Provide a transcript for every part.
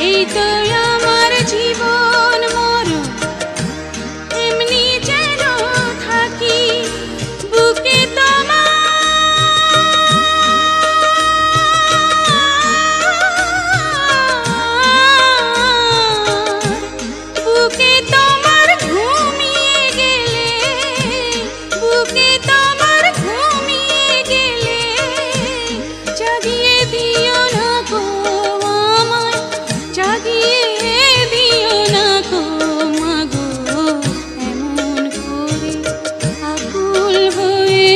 এই তো আমার জীবন মরণ এমনি যেন থাকি বুকে তোমার ঘুমিয়ে গেলে জাগিয়ে দিও না গো আমায়, জাগিয়ে দিও না গো মাগো, এমন করে আকুল হয়ে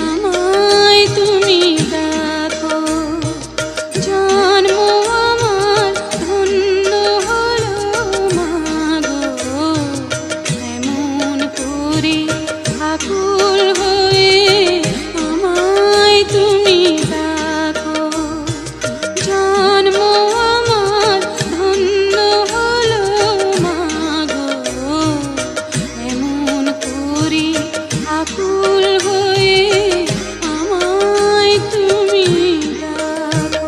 আমায় তুমি দেখো। জন্ম আমার ধন্য হলো মাগো, এমন করে আকুল হয়ে আমায় তুমি দেখো। জন্ম আমার ধন্য হলো মাগো, এমন করে আকুল হয়ে আমায় তুমি দেখো।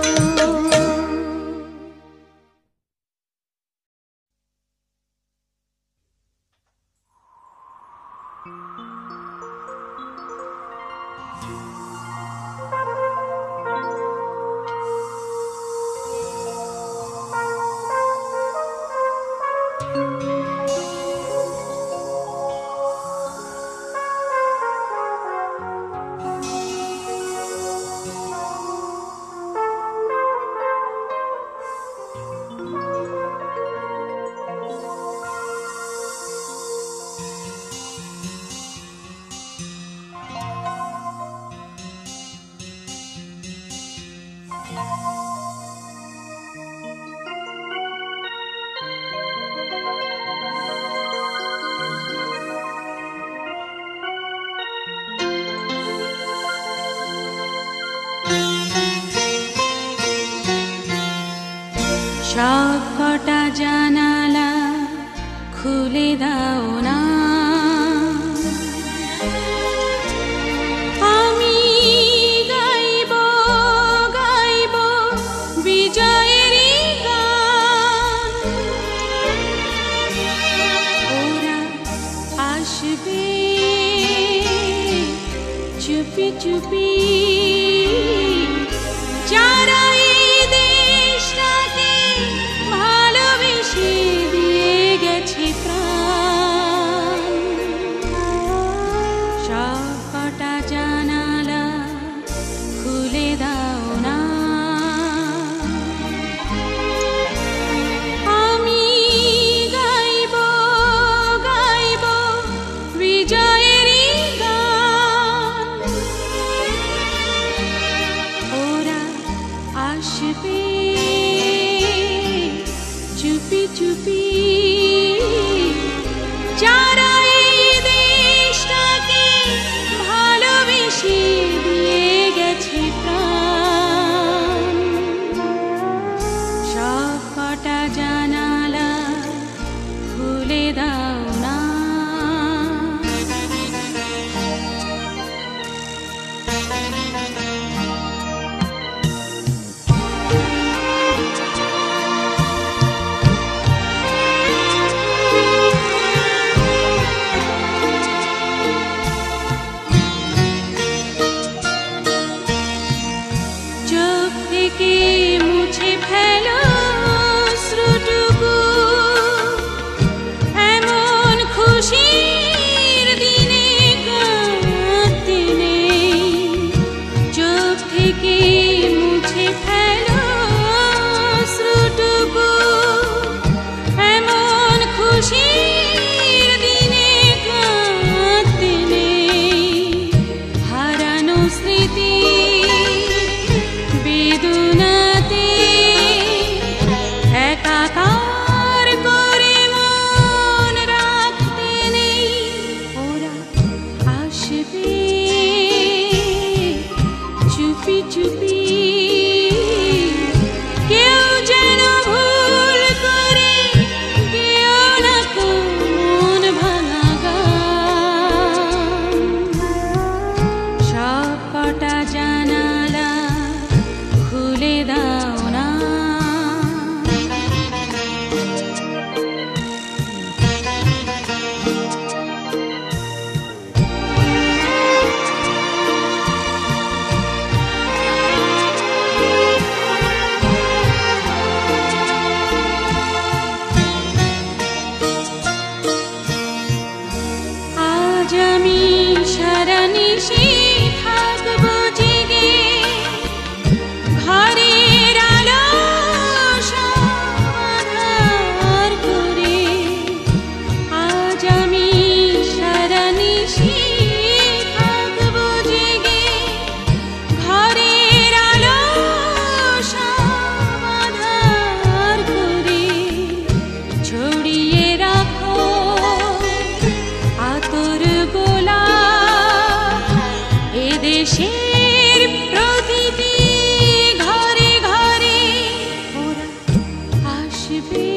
সব কটা জানালা খুলে দাও না, আমি গাইব গাইব বিজয়েরই গান। ওরা আসবে চুপি চুপি, যারা এই দেশটাকে ভালোবেসে দিয়ে গেছে প্রাণ। সব কটা জানালা খুলে দাও না, আমি গাইব গাইব বিজয়েরই গান। ওরা আসবে চুপি চুপি, যারা এই দেশটাকে ভালোবেসে দিয়ে গেছে প্রাণ। সব কটা জানালা খুলে দাও না। চোখ থেকে মুছে ফেলো শ্রুটু, আসবে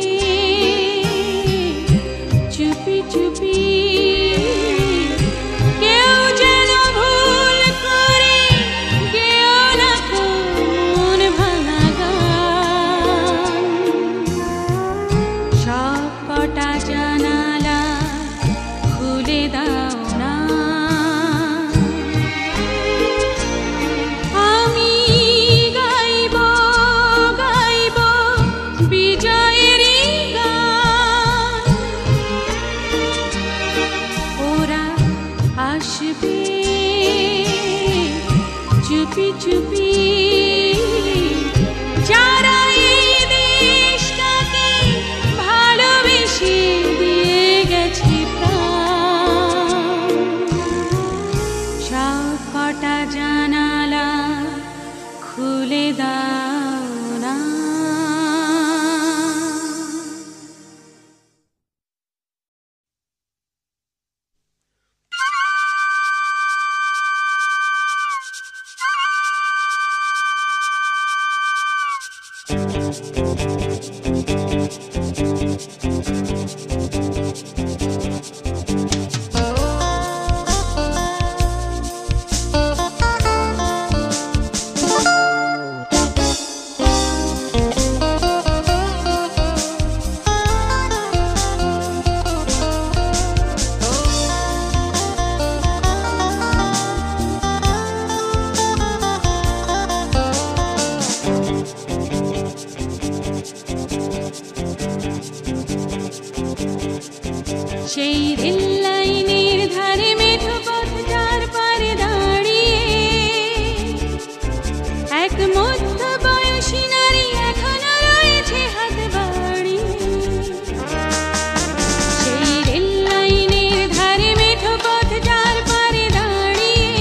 চুপি চুপি কেউ যেন ভুল করে গেও না মন ভাঙা গান সব কটা জানালা খুলে দাও না আমি গাইব গাইব বিজয়েরই গান ওরা আসবে চুপি চুপি যারা এই দেশটাকে ভালোবেসে দিয়ে গেছে প্রাণ সব কটা জানালা খুলে দাও না সেই রেল লাইনের ধারে মেঠো পথ যার পারে দাঁড়িয়ে এক মধ্য বয়সী নারী এখনো রয়েছে হাত বাড়িয়ে সেই রেল লাইনের ধারে মেঠো পথ যার পারে দাঁড়িয়ে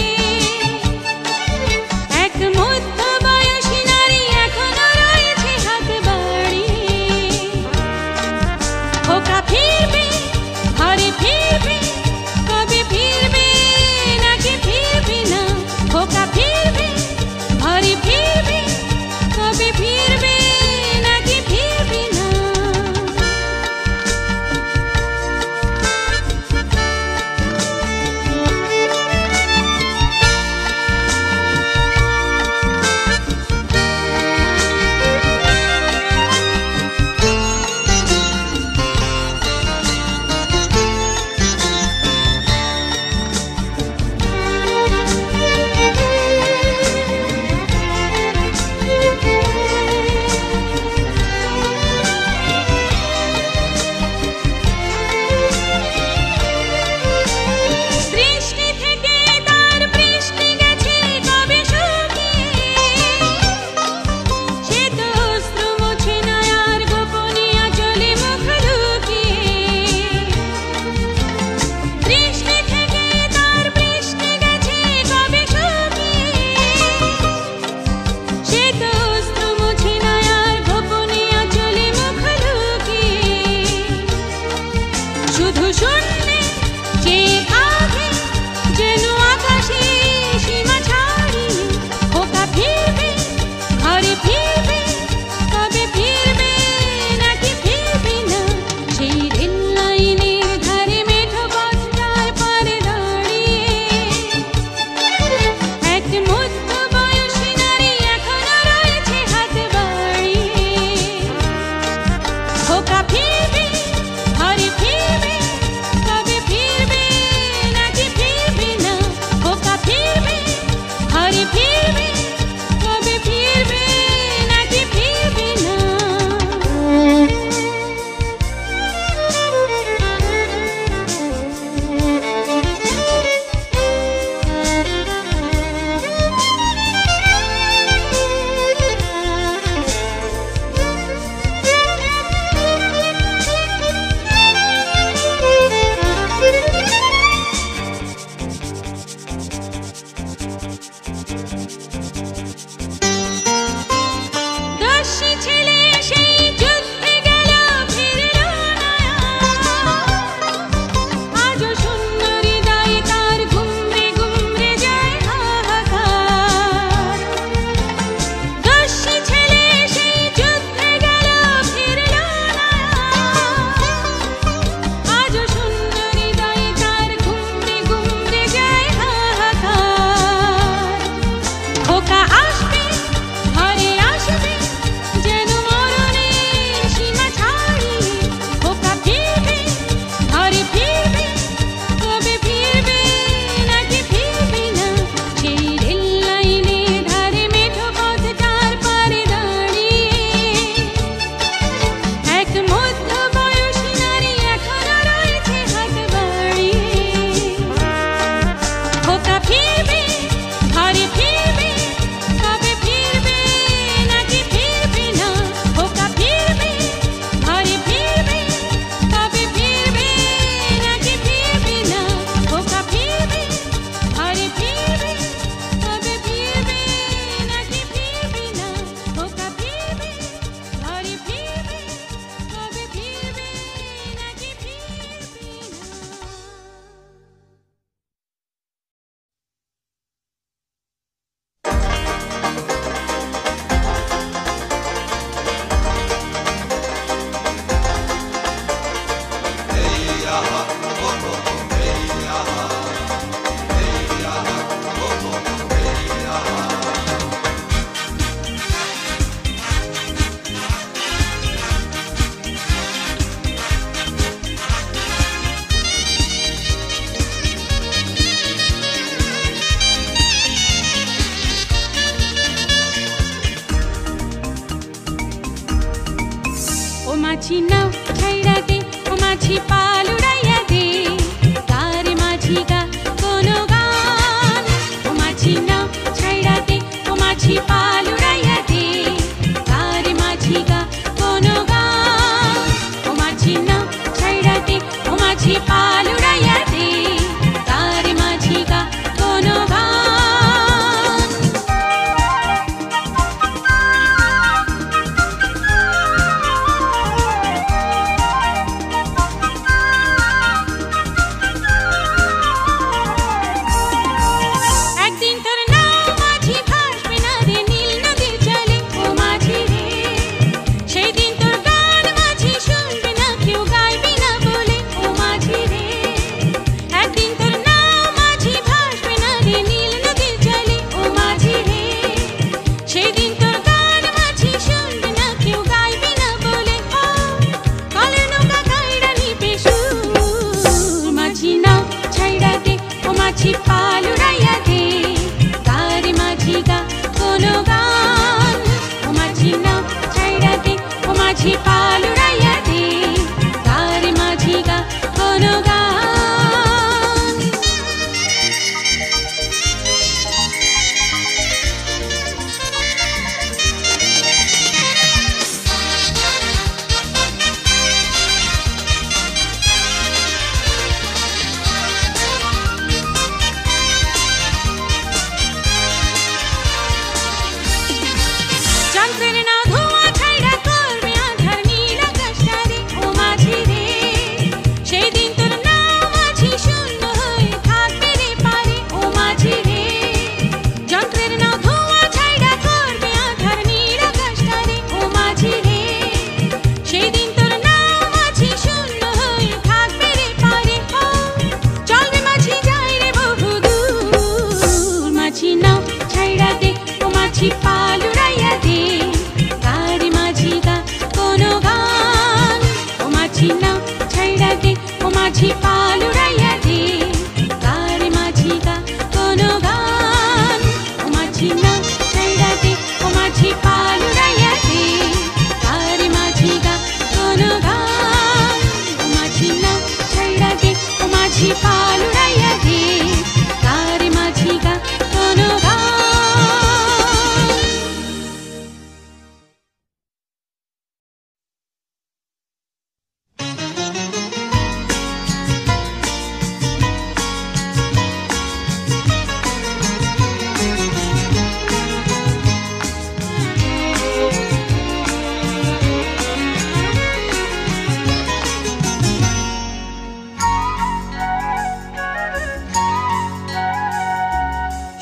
এক মধ্য বয়সী নারী এখনো রয়েছে হাত বাড়িয়ে খোকা ফিরবে ঘরে ফিরবে মাঝি নাও ছাইড়া দে ও মাঝি পাল উড়াইয়া দে গারে মাঝি গা কোনো গান ও মাঝি নাও ছাইড়া দে ও মাঝি পাল উড়াইয়া দে গারে মাঝি গা কোনো গান ও মাঝি নাও ছাইড়া দে ও মাঝি পাল উড়াইয়া দে গারে মাঝি গা কোনো গান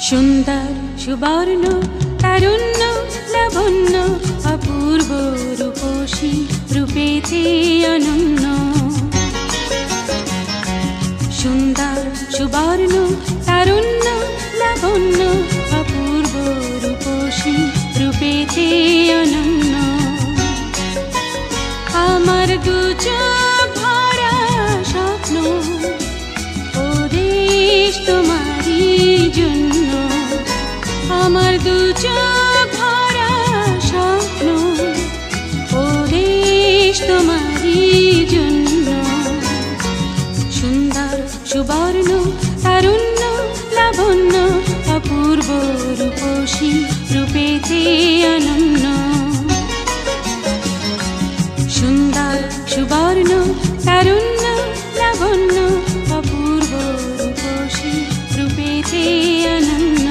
সুন্দর সুবর্ণ তারুণ্য লাবণ্য অপূর্ব রূপসী রূপেতে অনন্য সুন্দর সুবর্ণ তারুণ্য লাবণ্য অপূর্ব রূপসী রূপেতে অনন্য আমার দু চোখ ভরা স্বপ্ন ও দেশ তোমারই জন্য আমার দু চোখ ভরা স্বপ্ন ও দেশ তোমারই জন্য সুন্দর সুবর্ণ তারুণ্য লাবণ্য অপূর্ব রূপসী রূপেতে অনন্য সুন্দর সুবর্ণ তারুণ্য লাবণ্য অপূর্ব রূপসী রূপেতে অনন্য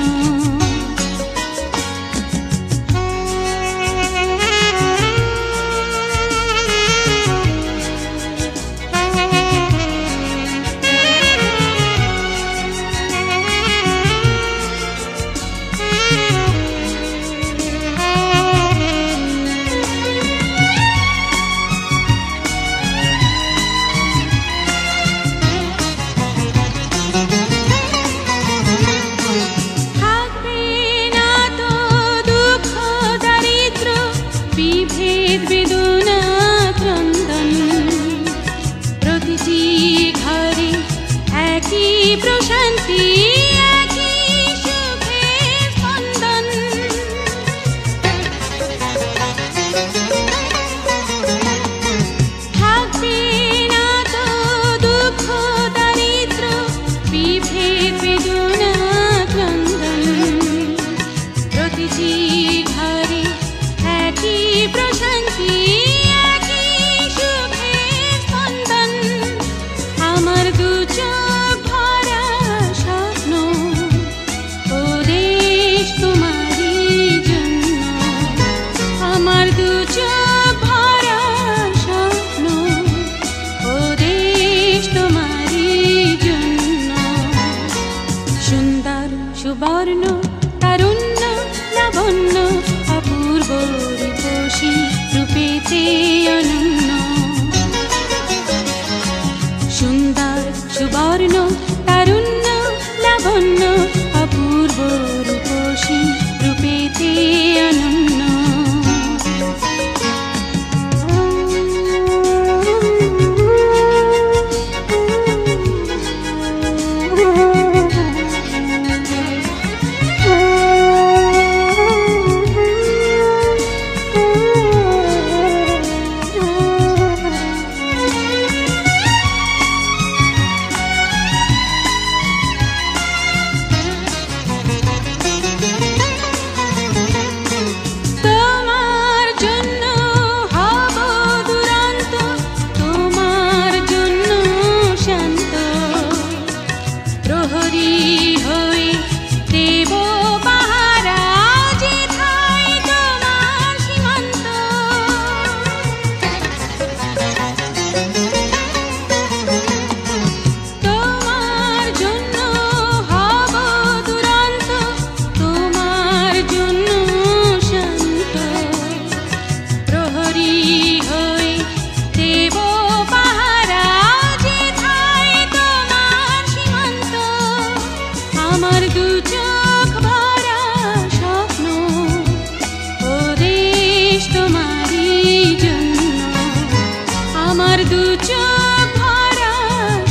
আমার দু চোখ ভরা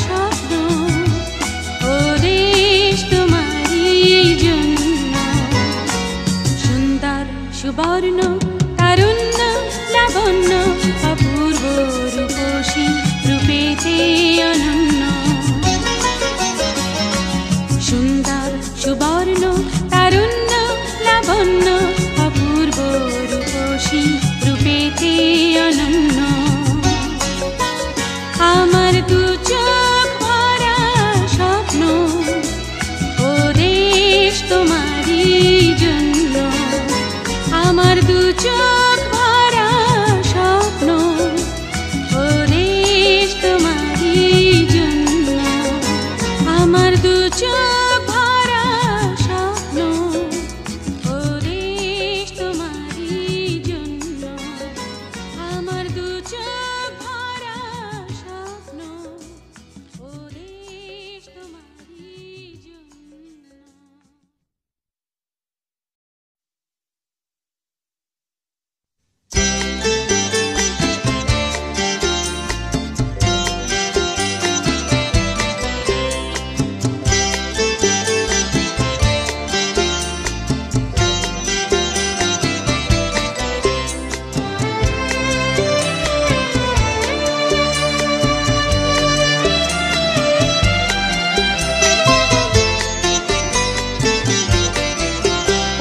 স্বপ্ন ও দেশ তোমারই জন্য সুন্দর সুবর্ণ তারুণ্য লাবণ্য অপূর্ব রূপসী রূপেতে অনন্য সুন্দর সুবর্ণ তারুণ্য লাবণ্য অপূর্ব রূপসী রূপেতে অনন্য আমার দু চোখ ভরা স্বপ্ন ও দেশ তোমারই জন্য আমার দু চোখ ভরা স্বপ্ন ও দেশ তোমারই জন্য আমার দু চোখ ভরা স্বপ্ন ও দেশ তোমারই জন্য আমার দু চোখ ভরা স্বপ্ন ও দেশ তোমারই জন্য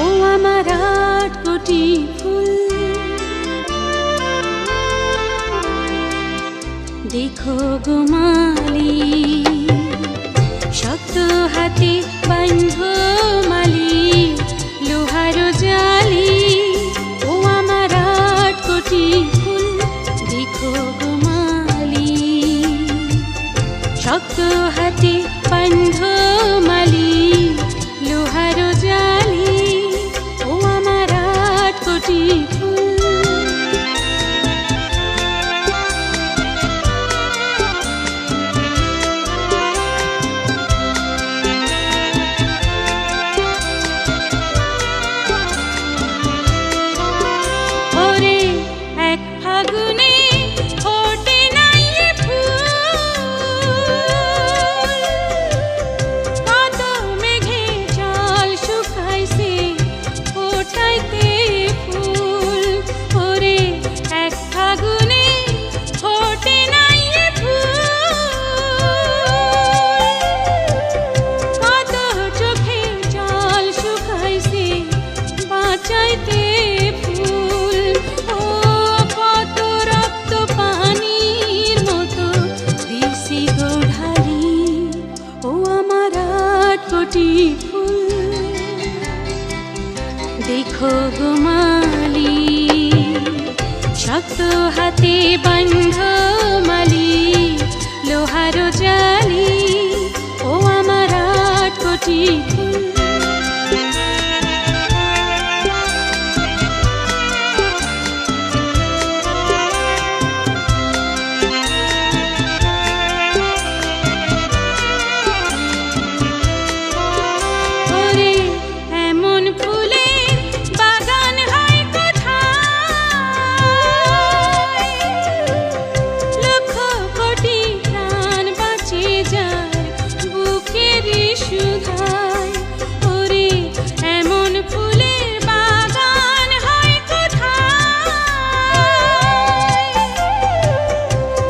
ও আমার ৮ কোটি ফুল দেখো গো মালি শক্ত হাতে বাঁধো মালি লোহার জালি ও আমার ৮ কোটি ফুল দেখো গো মালি শক্ত হাতে বাঁধো মালি লোহার জালি ও আমার ৮ কোটি ফুল ওরে এক ফাগুনে ফোটে নাই এ ফুল কত মেঘে জল শুকাইছে ফোটাইতে ফুল ওরে এক ফাগুনে ফোটে নাই এ ফুল কত চোখে জল শুকাইছে বাঁচাইতে ফুল ও কত রক্ত পানির মতো দিছি গো ঢালি ও আমার ৮ কোটি ফুল দেখো গো মালি শক্ত হাতে বাঁধো মালি লোহার জালি ও আমার ৮ কোটি ফুল ওরে এমন ফুলের বাগান হয় কোথায় লক্ষ কোটি প্রাণ বাঁচে যার বুকেরই সুধায় ওরে এমন ফুলের বাগান হয় কোথায়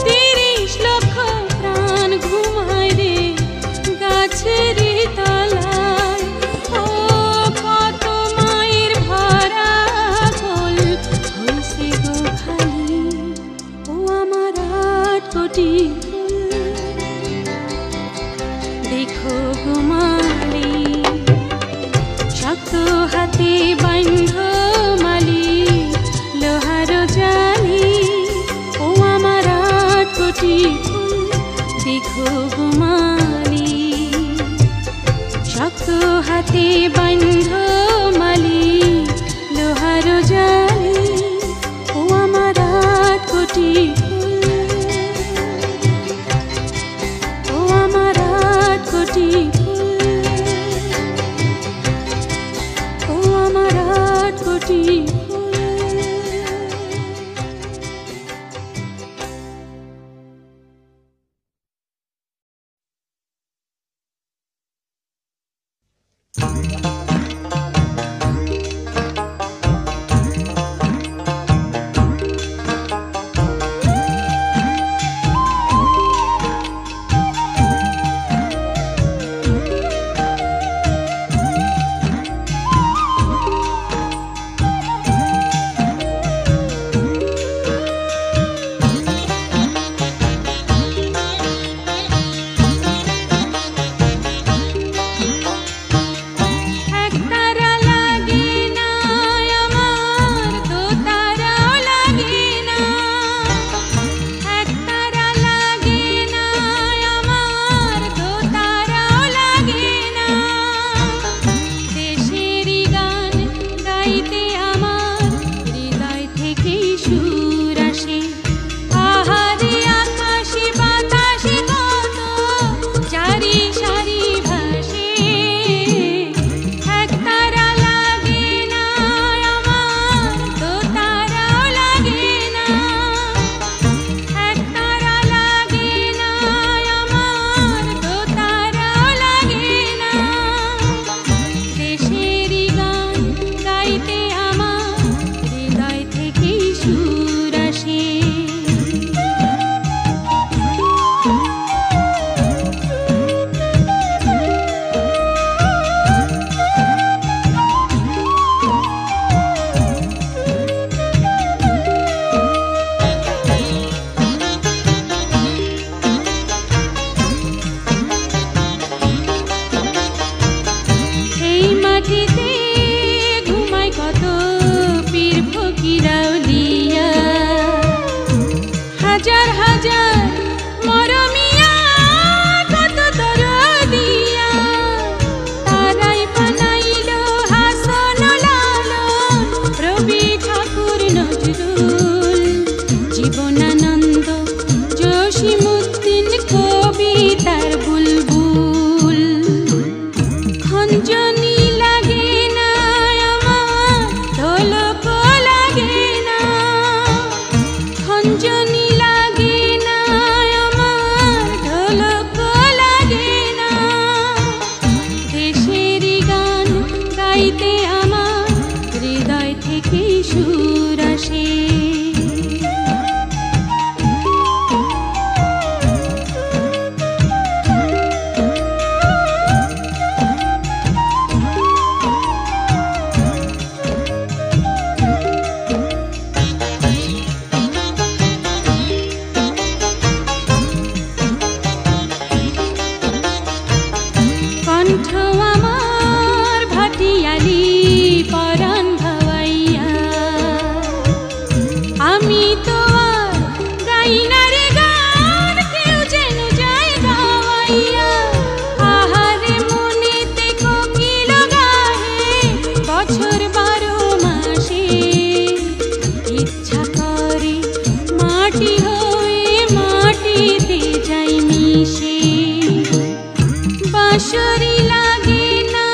৩০ লক্ষ প্রাণ ঘুমায় রে গাছেরই তলায় ও কত মায়ের ভরা কোল হইছে গো খালি ও আমার ৮ কোটি ফুল দেখো গো মালি শক্ত হাতে বাঁধো মালি লোহার জালি ও আমার ৮ কোটি ফুল দেখো গো মালি শক্ত হাতে বাঁধো মালি লোহার জালি ও আমার ৮ কোটি ফুল ও আমার ৮ কোটি ফুল ও আমার ৮ কোটি ফুল হাজার মরমিয়া কত দরদিয়া তারাই বানাইল হাসন লালন রবি ঠাকুর নজরুল জীবনানন্দ জসিমউদ্দিন কবিতার বুলবুল খঞ্জনি লাগে না আমার ঢোলক লাগে না খঞ্জনি লাগে না আমার ঢোলক লাগে না দেশেরই গান গাইতে আমার হৃদয় থেকে সুর আসে কণ্ঠ আমার ভাটিয়ালি পরাণ ভাওয়াইয়া আমি তো আর গাই না রে গান কেউ যেন যায় গাওয়াইয়া আহারে মনেতে কোকিল গাহে বছর 12 মাসে ইচ্ছা করে মাটি হয়ে মাটিতে যাই মিশে বাঁশরি লাগে না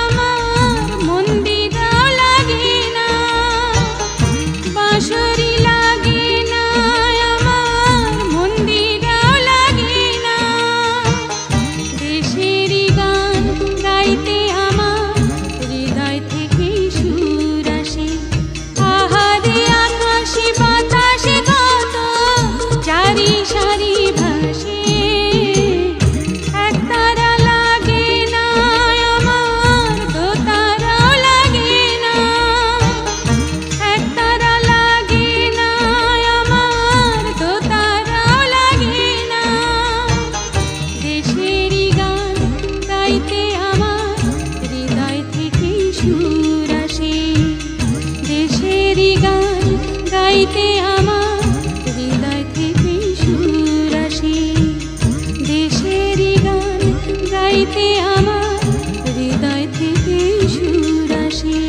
আমার মন্দিরাও লাগে না বাঁশরি লাগে না আমার মন্দিরাও লাগে না দেশেরই গান গাইতে আমার হৃদয় থেকে সুর আসে আহারে আকাশে বাতাসে কত চারি সারি ভাসে একতারা লাগে না আমার দোতারাও লাগে না একতারা লাগে না আমার দোতারাও লাগে না দেশেরই গান গাইতে আমার হৃদয় থেকে সুর আসে দেশেরই গান গাইতে আমার হৃদয় থেকে সুর আসে দেশেরই গান গাইতে আমার হৃদয় থেকে সুর আসে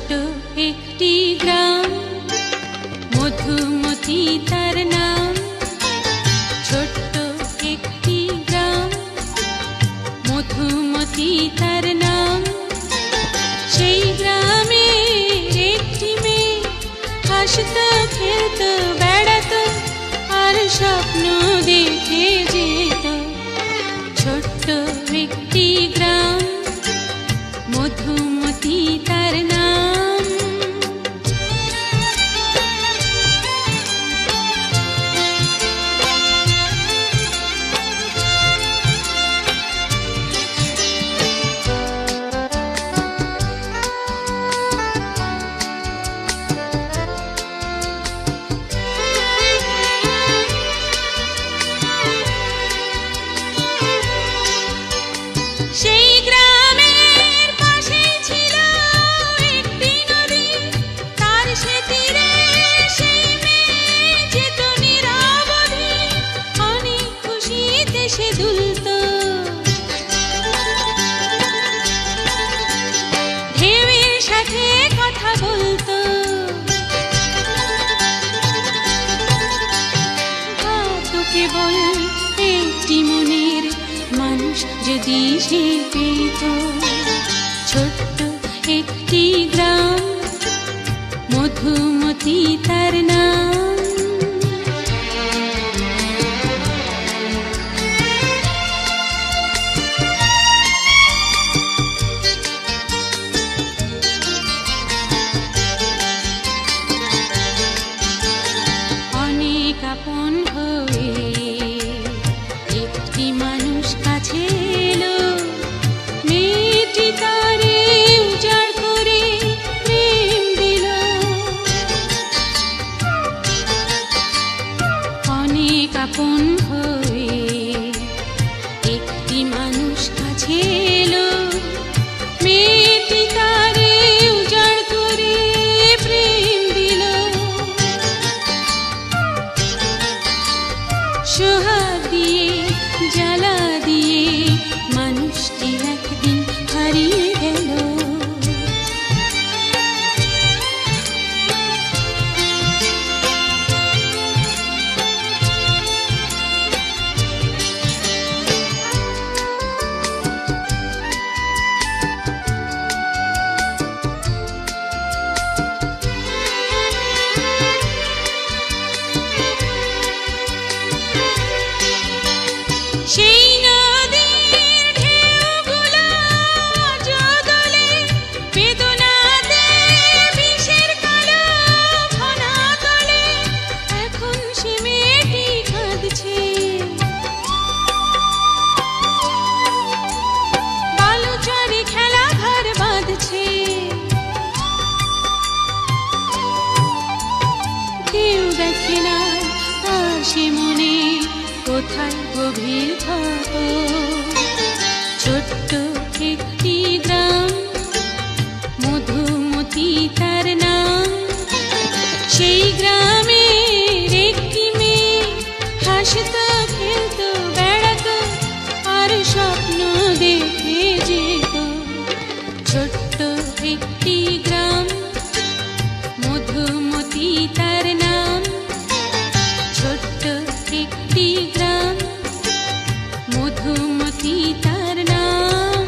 ছোট্ট একটি গ্রাম, মধুমতি তার নাম। ছোট্ট একটি গ্রাম, মধুমতি তার নাম। সেই গ্রামের একটি মেয়ে হাসতো, খেলতো, বেড়াতো আর স্বপ্ন দেখে যেত। ছোট্ট একটি গ্রাম, মধুমতি তার নাম। সেই গ্রামের পাশেই ছিল একটি নদী, তার সে তীরে সেই মেয়ে যেত নিরবধি। অনেক খুশিতে সে দুলত, ঢেউয়ের সাথে কথা বলতো। ভাবতো কেবল একটি মনের মানুষ যদি সে পেত। ছোট্ট একটি গ্রাম, মধুমতি তার নাম। অনেক আপন হয়ে একটি মানুষ কাছে এলো, মেয়েটি তারে উজাড় করে প্রেম দিল। অনেক আপন হয়ে একটি মানুষ কাছে এলো, মেয়েটি তারে উজাড় করে প্রেম দিল। সোহাগ দিয়ে, জ্বালা দিয়ে মানুষটি একদিন হারিয়ে গেল। সেই নদীর ঢেউগুলো জগলে বেদনাতে বিষের কালো ফনা তলে। এখন সে মেয়েটি কাঁদছে, বালুচরে খেলা ঘর বাঁধছে। কেউ দেখে না তার সে মনে কোথায় গভীর ক্ষত। ছোট্ট একটি গ্রাম, মধুমতি তার নাম। সেই গ্রামের একটি মেয়ে হাসতো, খেলতো, বেড়াতো আর স্বপ্ন দেখে যেত। ছোট্ট একটি গ্রাম, মধুমতি তার নাম। ছোট্ট একটি গ্রাম, মধুমতি তার নাম।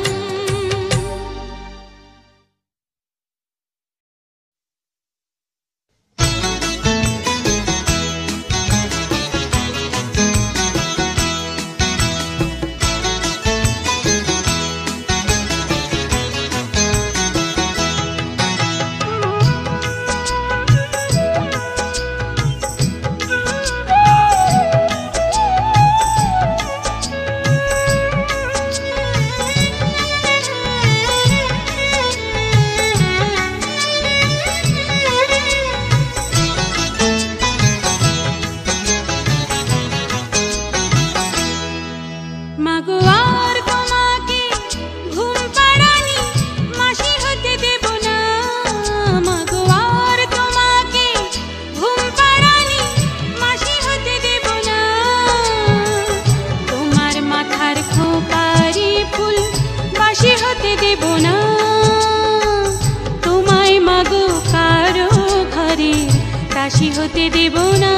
দাসী হতে দেব না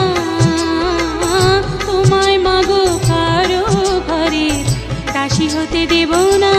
তোমায় মাগো কারো ঘরে দাসী হতে দেব না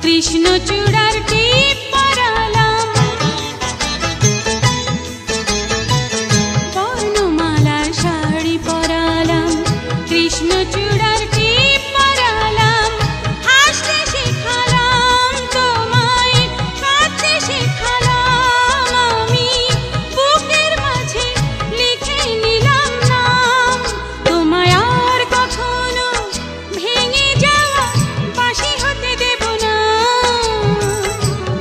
কৃষ্ণচূড়ার টিপ পরালাম বর্ণমালার শাড়ি পরালাম কৃষ্ণচূড়ার টিপ পরালাম হাসতে শেখালাম তোমায় কাঁদতে শেখালাম আমি বুকের মাঝে লিখে নিলাম নাম তোমায় আর কখনো ভেঙে যাওয়া বাঁশি হতে দেব না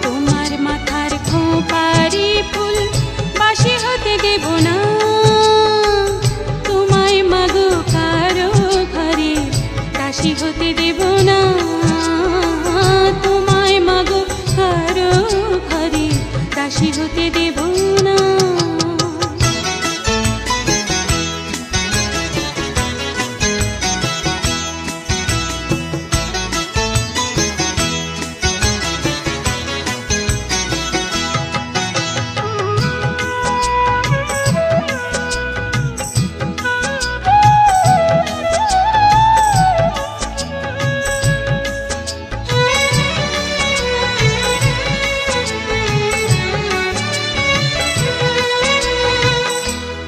তোমার মাথার খোঁপারি ফুল বাঁশি হতে দেব না তোমায় মাগো কারো ঘরে দাসী হতে দেব না তোমায় মাগো কারো ঘরে দাসী হতে দেব না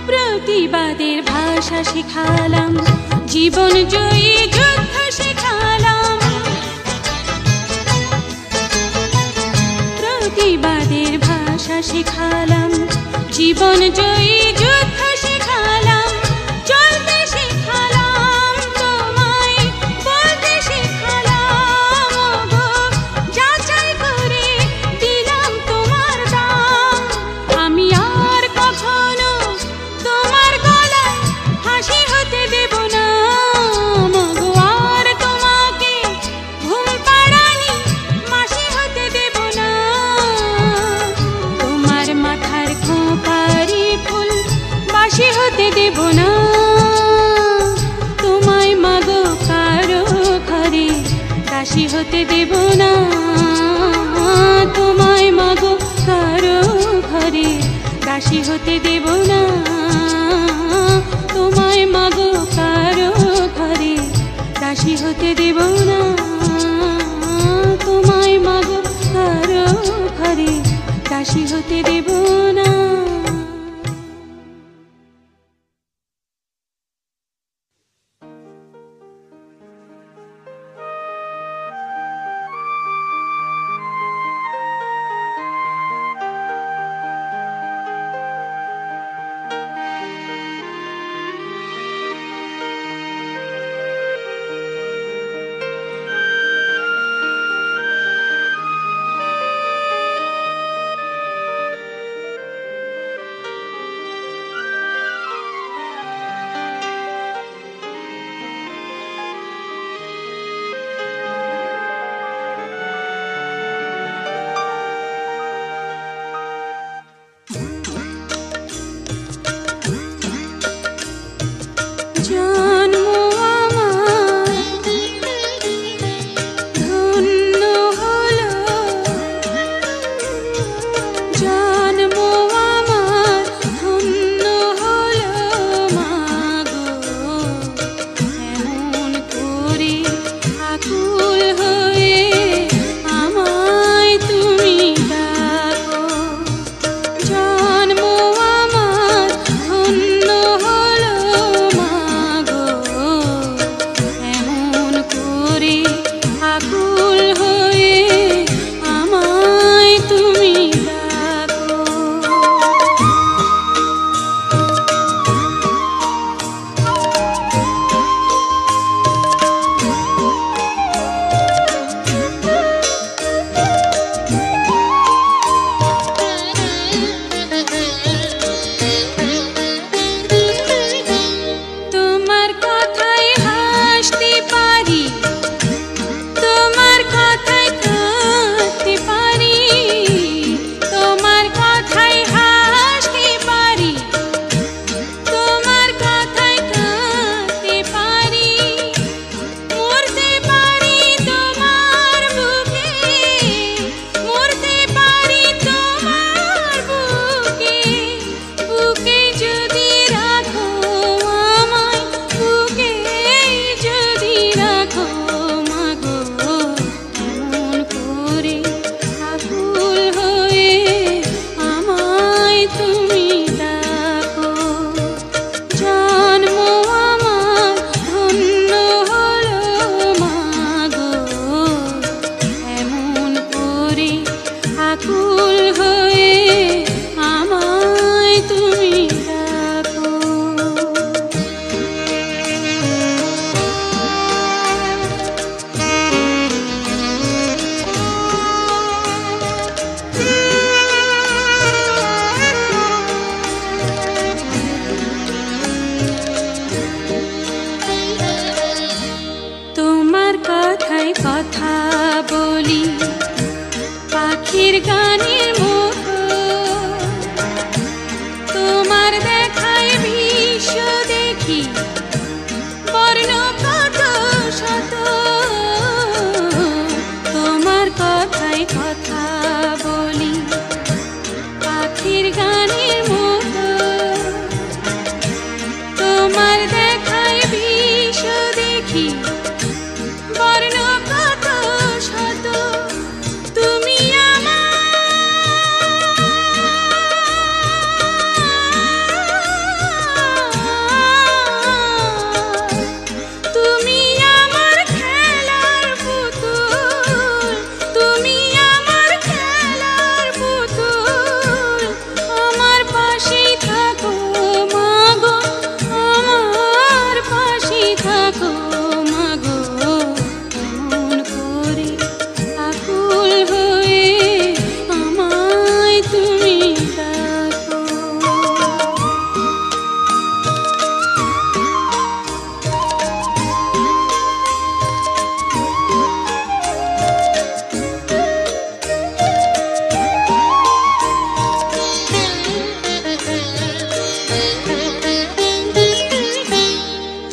প্রতিবাদের ভাষা শেখালাম জীবন জয়ী যুদ্ধ শেখালাম প্রতিবাদের ভাষা শেখালাম জীবন জয়ী যুদ্ধ শেখালাম চলতে শেখালাম তোমায় বলতে শেখালাম গো যাচাই করে দিলাম তোমার দাম আমি আর কখনো তোমার গলায় হাসি হতে দেব না মগো আর তোমাকে ঘুম পাড়ানি মাসি হতে দেব না তোমার মাথার খোঁপারি ফুল বাঁশি হতে দেব না তোমায় মাগো কারো ঘরে দাসী হতে দেব না তোমায় মাগো কারো ঘরে দাসী হতে দেব না তোমায় মাগো কারো ঘরে দাসী হতে দেব না তোমায় মাগো কারো ঘরে দাসী হতে দেব না পাখির গানের মতো তোমার দেখায় বিশ্ব দেখি বর্ণ কত শত তোমার কথায় কথা বলি পাখির গানের মতো তোমার দেখায় বিশ্ব দেখি বর্ণ কত শত তুমি আমার খেলার পুতুল তুমি আমার খেলার পুতুল আমার পাশেই থাকো মাগো আমার পাশেই থাকো মাগো এমন করে আকুল হয়ে আমায় তুমি ডাকো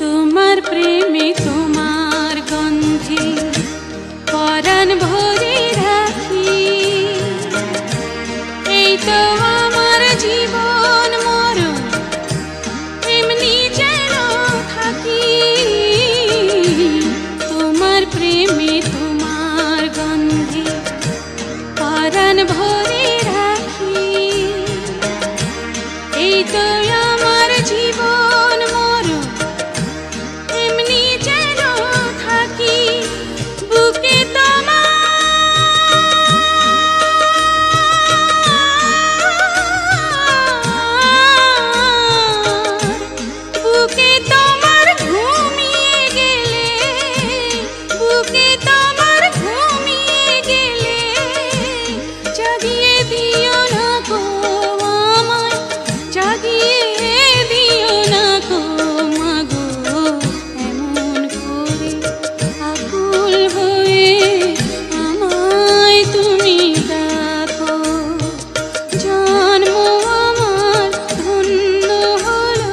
তোমার প্রেমে তোমার গন্ধে পরাণ ভরে রাখি এই তো আমার জীবন মরণ এমনি যেন থাকি তোমার প্রেমে তোমার গন্ধে পরাণ ভরে রাখি এই তো আমার জীবন মরণ এমনি যেন থাকি বুকে তোমার ঘুমিয়ে গেলে বুকে তোমার ঘুমিয়ে গেলে জাগিয়ে দিও না গো আমায় জাগিয়ে দিও না গো মাগো এমন করে আকুল হয়ে আমায় তুমি ডাকো জন্ম আমার ধন্য হলো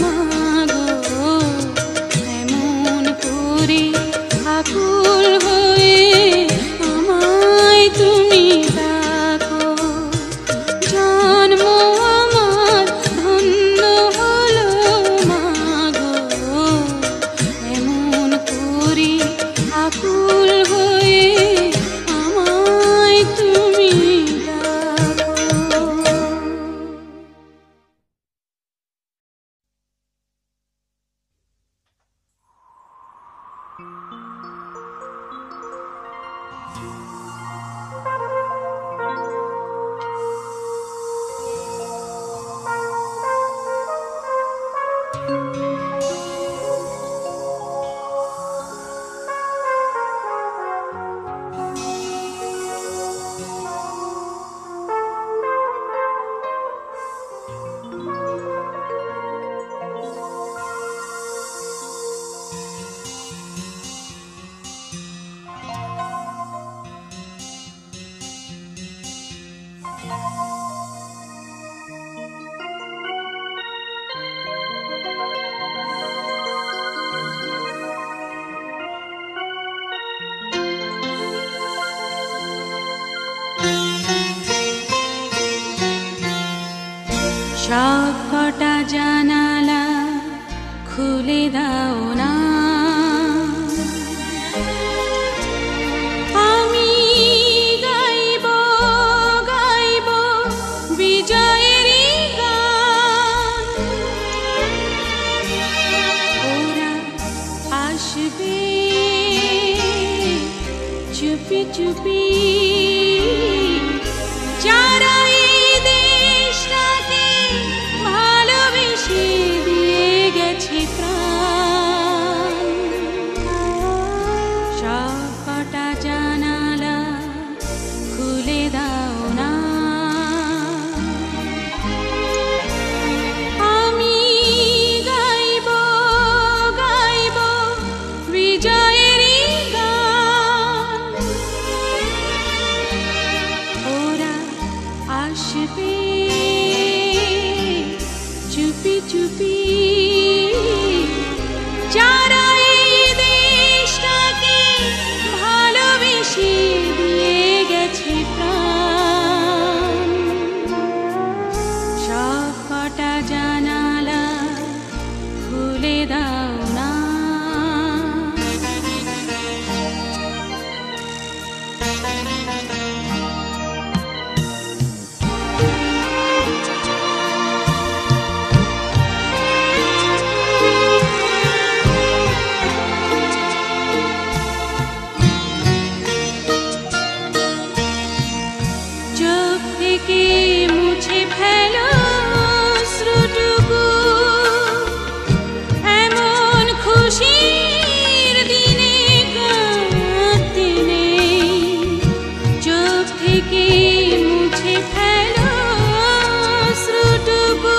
মাগো এমন করে আকুল হয়ে আমায় তুমি ডাকো জন্ম আমার ধন্য হলো মাগো এমন করে আকুল হয়ে আমায় তুমি ডাকো সব কটা জানালা খুলে দাও না আমি গাইব গাইব বিজয়েরই গান ওরা আসবে চুপি চুপি যারা এই দেশটাকে ভালোবেসে দিয়ে গেছে প্রাণ চুপি যারা এই দেশটাকে ভালোবেসে দিয়ে গেছে প্রাণ, সব কটা জানালা খুলে দাও না। চোখ থেকে মুছে ফেলো শ্রুটুকু, এমন খুশির দিনে কাঁদতে নেই। চোখ থেকে মুছে ফেলো শ্রুটুকু,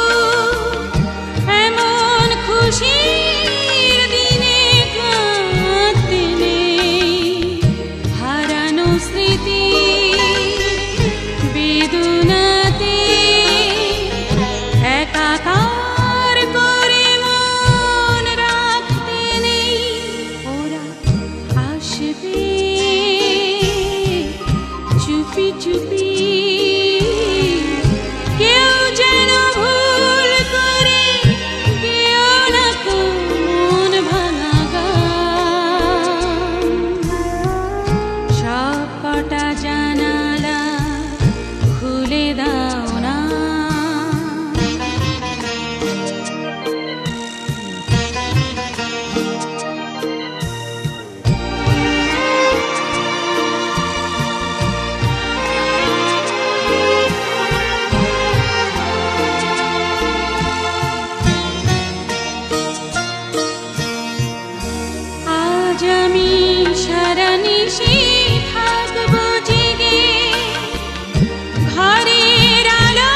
এমন খুশির দিনে কাঁদতে নেই। হারানো স্মৃতি বেদনাতে একাকার করে মন রাখতে নেই। ওরা আসবে চুপি চুপি, কেউ যেন ভুল করে গেও না কো মন ভাঙা গান। সব কটা জানালা খুলে দাও না। আজ আমি সারা নিশি থাকবো জেগে, ঘরের আলো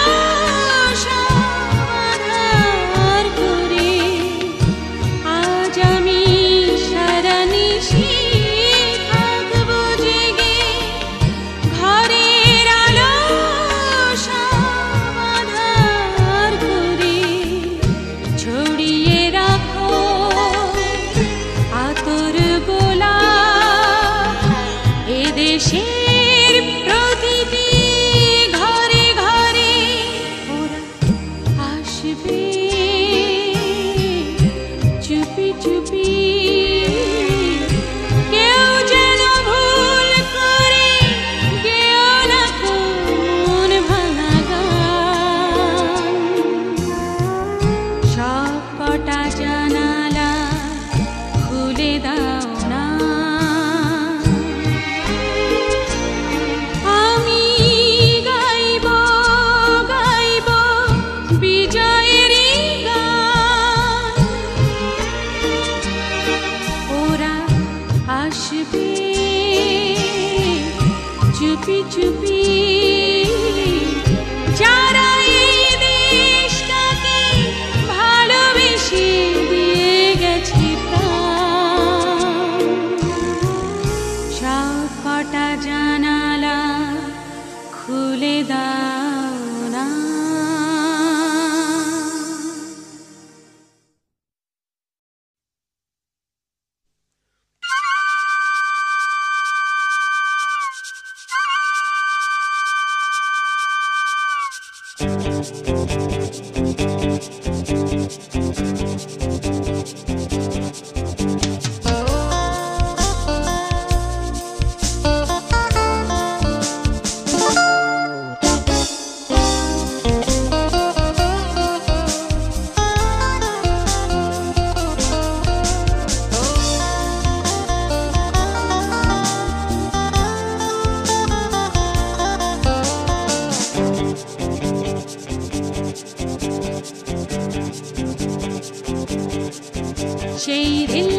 সমাধার করে। আজ আমি সারা নিশি থাকবো জেগে, ঘরের আলো সমাধার করে। ছড়িয়ে রাখো আতর গোলাপ এদেশের প্রতিটি ঘরে ঘরে। ওরা আসবে চুপি চুপি, কেউ যেন ভুল করে গেও না কো মন ভাঙা গান। সব কটা জানালা খুলে দাও না। আমি গাইব গাইব বিজয়েরই গান। ওরা আসবে চুপি চুপি, যারা এই দেশটাকে ভালোবেসে দিয়ে গেছে প্রাণ। সব কটা জানালা খুলে দাও না। সেই রেল